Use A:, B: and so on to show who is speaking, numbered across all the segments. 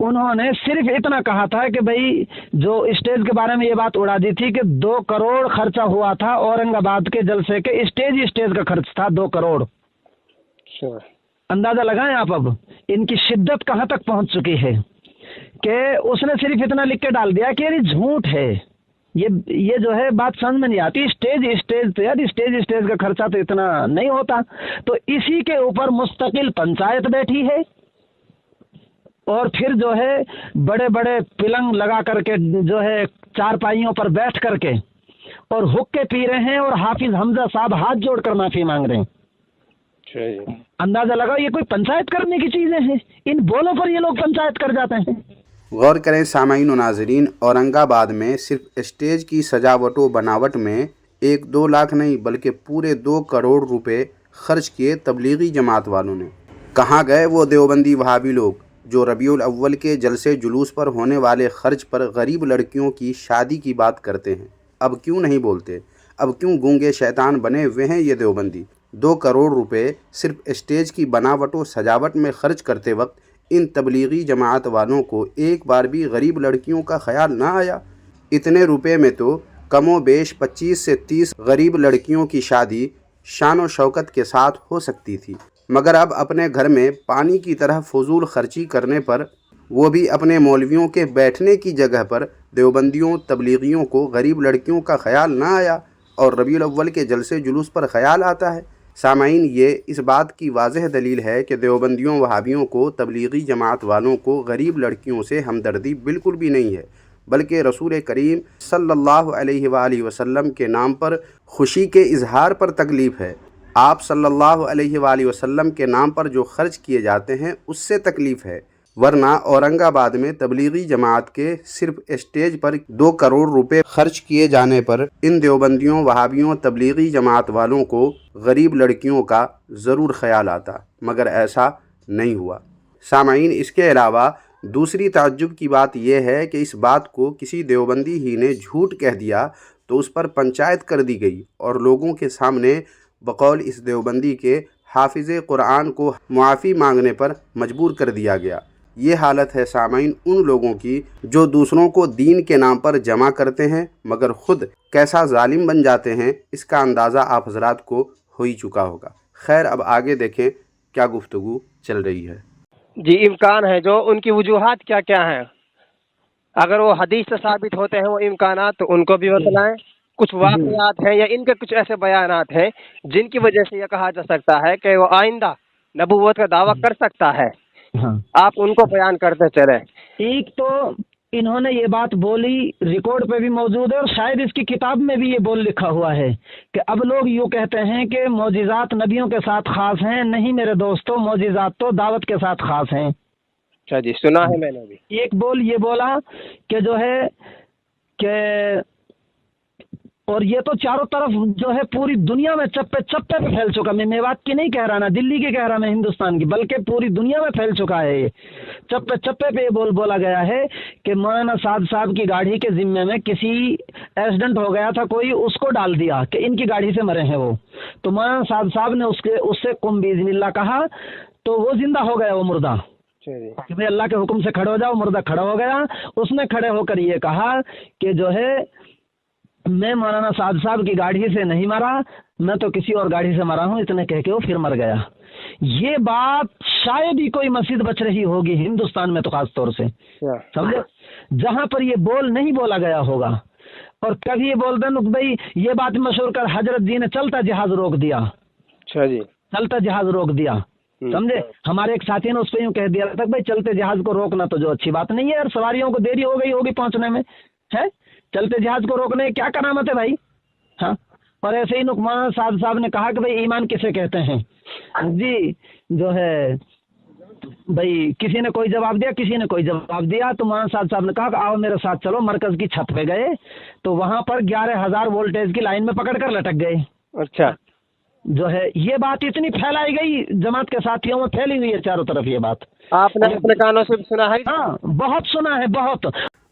A: انہوں نے صرف اتنا کہا تھا کہ بھائی جو اسٹیج کے بارے میں یہ بات اڑا دی تھی کہ 2 کروڑ خرچہ ہوا تھا اورنگ آباد کے جلسے کے، اسٹیج کا خرچ تھا 2 کروڑ۔ اندازہ لگائیں آپ اب ان کی شدت کہاں تک پہنچ چکی ہے کہ اس نے صرف اتنا لکھ کے ڈال دیا کہ یہ جھوٹ ہے، یہ جو ہے بات سمجھ میں نہیں آتی۔ اسٹیج تو یار اسٹیج کا خرچہ تو اتنا نہیں ہوتا، تو اسی کے اوپر مستقل پنچایت بیٹھی ہے، اور پھر جو ہے بڑے بڑے پلنگ لگا کر کے جو ہے چارپائیوں پر بیٹھ کر کے اور حقے پی رہے ہیں، اور حافظ حمزہ صاحب ہاتھ جوڑ کر معافی مانگ رہے ہیں۔ اندازہ لگاؤ یہ کوئی پنچایت کرنے کی چیزیں ہیں، ان بولوں پر یہ لوگ پنچایت کر جاتے ہیں۔
B: غور کریں سامعین و ناظرین، اورنگ آباد میں صرف اسٹیج کی سجاوٹ و بناوٹ میں 1-2 لاکھ نہیں بلکہ پورے 2 کروڑ روپے خرچ کیے تبلیغی جماعت والوں نے۔ کہاں گئے وہ دیوبندی وہابی لوگ جو ربیع الاول کے جلسے جلوس پر ہونے والے خرچ پر غریب لڑکیوں کی شادی کی بات کرتے ہیں؟ اب کیوں نہیں بولتے؟ اب کیوں گونگے شیطان بنے ہوئے ہیں یہ دیوبندی؟ 2 کروڑ روپے صرف اسٹیج کی بناوٹ و سجاوٹ میں خرچ کرتے وقت ان تبلیغی جماعت والوں کو ایک بار بھی غریب لڑکیوں کا خیال نہ آیا؟ اتنے روپے میں تو کم و بیش 25 سے 30 غریب لڑکیوں کی شادی شان و شوکت کے ساتھ ہو سکتی تھی، مگر اب اپنے گھر میں پانی کی طرح فضول خرچی کرنے پر، وہ بھی اپنے مولویوں کے بیٹھنے کی جگہ پر، دیوبندیوں تبلیغیوں کو غریب لڑکیوں کا خیال نہ آیا اور ربیع الاول کے جلسے جلوس پر خیال آتا ہے۔ سامعین، یہ اس بات کی واضح دلیل ہے کہ دیوبندیوں وہابیوں کو تبلیغی جماعت والوں کو غریب لڑکیوں سے ہمدردی بالکل بھی نہیں ہے، بلکہ رسول کریم صلی اللہ علیہ وآلہ وسلم کے نام پر خوشی کے اظہار پر تکلیف ہے۔ آپ صلی اللہ علیہ وآلہ وسلم کے نام پر جو خرچ کیے جاتے ہیں اس سے تکلیف ہے، ورنہ اورنگ آباد میں تبلیغی جماعت کے صرف اسٹیج پر 2 کروڑ روپے خرچ کیے جانے پر ان دیوبندیوں وہابیوں تبلیغی جماعت والوں کو غریب لڑکیوں کا ضرور خیال آتا، مگر ایسا نہیں ہوا۔ سامعین، اس کے علاوہ دوسری تعجب کی بات یہ ہے کہ اس بات کو کسی دیوبندی ہی نے جھوٹ کہہ دیا تو اس پر پنچایت کر دی گئی اور لوگوں کے سامنے بقول اس دیوبندی کے حافظ قرآن کو معافی مانگنے پر مجبور کر دیا گیا۔ یہ حالت ہے سامعین ان لوگوں کی جو دوسروں کو دین کے نام پر جمع کرتے ہیں مگر خود کیسا ظالم بن جاتے ہیں، اس کا اندازہ آپ حضرات کو ہو ہی چکا ہوگا۔ خیر، اب آگے دیکھیں کیا گفتگو چل رہی ہے۔
C: جی، امکان ہے جو ان کی وجوہات کیا کیا ہیں، اگر وہ حدیث سے ثابت ہوتے ہیں وہ امکانات تو ان کو بھی بتلائیں۔ کچھ واقعات ہیں یا ان کے کچھ ایسے بیانات ہیں جن کی وجہ سے یہ کہا جا سکتا ہے کہ وہ آئندہ نبوت کا دعویٰ کر سکتا ہے، آپ ان کو بیان کرتے چلیں۔
A: ایک تو انہوں نے یہ بات بولی، ریکارڈ پہ بھی موجود ہے اور شاید اس کی کتاب میں بھی یہ بول لکھا ہوا ہے کہ اب لوگ یوں کہتے ہیں کہ معجزات نبیوں کے ساتھ خاص ہیں۔ نہیں میرے دوستو، معجزات تو دعوت کے ساتھ خاص ہیں۔
C: اچھا جی، سنا ہے میں نے بھی۔
A: ایک بول یہ بولا کہ جو ہے کہ، اور یہ تو چاروں طرف جو ہے پوری دنیا میں چپے چپے پہ پھیل چکا، میں میوات کی نہیں کہہ رہا، نہ دلی کی کہہ رہا، میں ہندوستان کی، بلکہ پوری دنیا میں پھیل چکا ہے۔ یہ چپے چپے پہ یہ بولا گیا ہے کہ مولانا سعد صاحب کی گاڑی کے ذمے میں کسی ایکسیڈنٹ ہو گیا تھا، کوئی اس کو ڈال دیا کہ ان کی گاڑی سے مرے ہیں وہ، تو مولانا سعد صاحب نے اس سے قم باذن اللہ کہا تو وہ زندہ ہو گیا، وہ مردہ کہ بھائی اللہ کے حکم سے کھڑے ہو جاؤ، مردہ کھڑا ہو گیا۔ اس نے کھڑے ہو کر یہ کہا کہ جو ہے میں مولانا سعد صاحب کی گاڑی سے نہیں مرا، میں تو کسی اور گاڑی سے مرا ہوں، اتنے کہہ کے وہ پھر مر گیا۔ یہ بات شاید ہی کوئی مسجد بچ رہی ہوگی ہندوستان میں تو خاص طور سے، سمجھے، جہاں پر یہ بول نہیں بولا گیا ہوگا۔ اور کبھی یہ بول دیں بھائی یہ بات مشہور کر حضرت جی نے چلتا جہاز روک دیا،
C: اچھا جی،
A: چلتا جہاز روک دیا، سمجھے۔ ہمارے ایک ساتھی نے اس پہ یوں کہہ دیا تھا بھائی چلتے جہاز کو روکنا تو جو اچھی بات نہیں ہے، اور سواریوں کو دیری ہو گئی ہوگی پہنچنے میں، ہے چلتے جہاز کو روکنے کیا کرامت ہے بھائی؟ ہاں، اور ایسے ہی نعمان صاحب نے کہا کہ بھائی ایمان کسے کہتے ہیں؟ جی جو ہے بھائی کسی نے کوئی جواب دیا، کسی نے کوئی جواب دیا، تو مولانا صاحب نے کہا کہ آؤ میرے ساتھ چلو۔ مرکز کی چھت پہ گئے تو وہاں پر 11,000 وولٹیج کی لائن میں پکڑ کر لٹک گئے۔
C: اچھا،
A: جو ہے یہ بات اتنی پھیلائی گئی، جماعت کے ساتھیوں میں پھیلی ہوئی ہے چاروں طرف یہ بات۔
C: آپ نے اپنے کانوں سے بھی سنا ہے؟
A: ہاں، بہت سنا ہے، بہت۔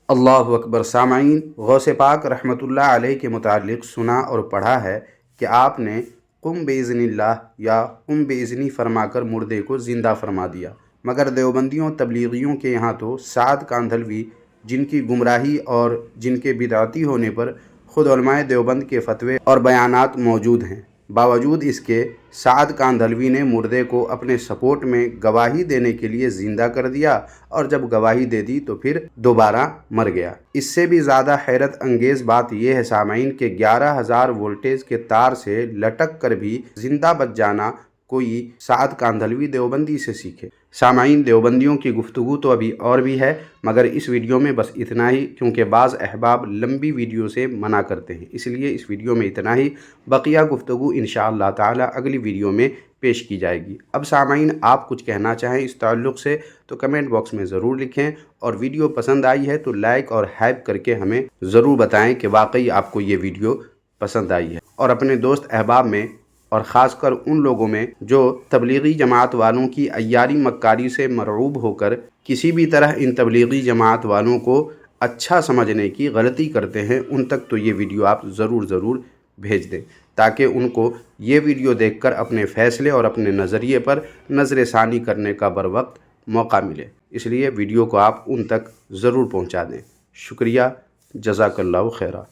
B: اللہ اکبر۔ سامعین، غوث پاک رحمۃ اللہ علیہ کے متعلق سنا اور پڑھا ہے کہ آپ نے قم باذن اللہ یا قم باذنی فرما کر مردے کو زندہ فرما دیا، مگر دیوبندیوں تبلیغیوں کے یہاں تو سعد کاندھلوی، جن کی گمراہی اور جن کے بدعتی ہونے پر خود علماء دیوبند کے فتوے اور بیانات موجود ہیں، باوجود اس کے سعد کاندھلوی نے مردے کو اپنے سپورٹ میں گواہی دینے کے لیے زندہ کر دیا، اور جب گواہی دے دی تو پھر دوبارہ مر گیا۔ اس سے بھی زیادہ حیرت انگیز بات یہ ہے سامعین کہ 11,000 وولٹیج کے تار سے لٹک کر بھی زندہ بچ جانا کوئی سعد کاندھلوی دیوبندی سے سیکھے۔ سامعین، دیوبندیوں کی گفتگو تو ابھی اور بھی ہے، مگر اس ویڈیو میں بس اتنا ہی، کیونکہ بعض احباب لمبی ویڈیو سے منع کرتے ہیں، اس لیے اس ویڈیو میں اتنا ہی۔ بقیہ گفتگو انشاءاللہ تعالی اگلی ویڈیو میں پیش کی جائے گی۔ اب سامعین، آپ کچھ کہنا چاہیں اس تعلق سے تو کمنٹ باکس میں ضرور لکھیں، اور ویڈیو پسند آئی ہے تو لائک اور ہائپ کر کے ہمیں ضرور بتائیں کہ واقعی آپ کو یہ ویڈیو پسند آئی ہے، اور اپنے دوست احباب میں اور خاص کر ان لوگوں میں جو تبلیغی جماعت والوں کی عیاری مکاری سے مرعوب ہو کر کسی بھی طرح ان تبلیغی جماعت والوں کو اچھا سمجھنے کی غلطی کرتے ہیں، ان تک تو یہ ویڈیو آپ ضرور بھیج دیں، تاکہ ان کو یہ ویڈیو دیکھ کر اپنے فیصلے اور اپنے نظریے پر نظر ثانی کرنے کا بروقت موقع ملے۔ اس لیے ویڈیو کو آپ ان تک ضرور پہنچا دیں۔ شکریہ، جزاک اللہ خیرہ۔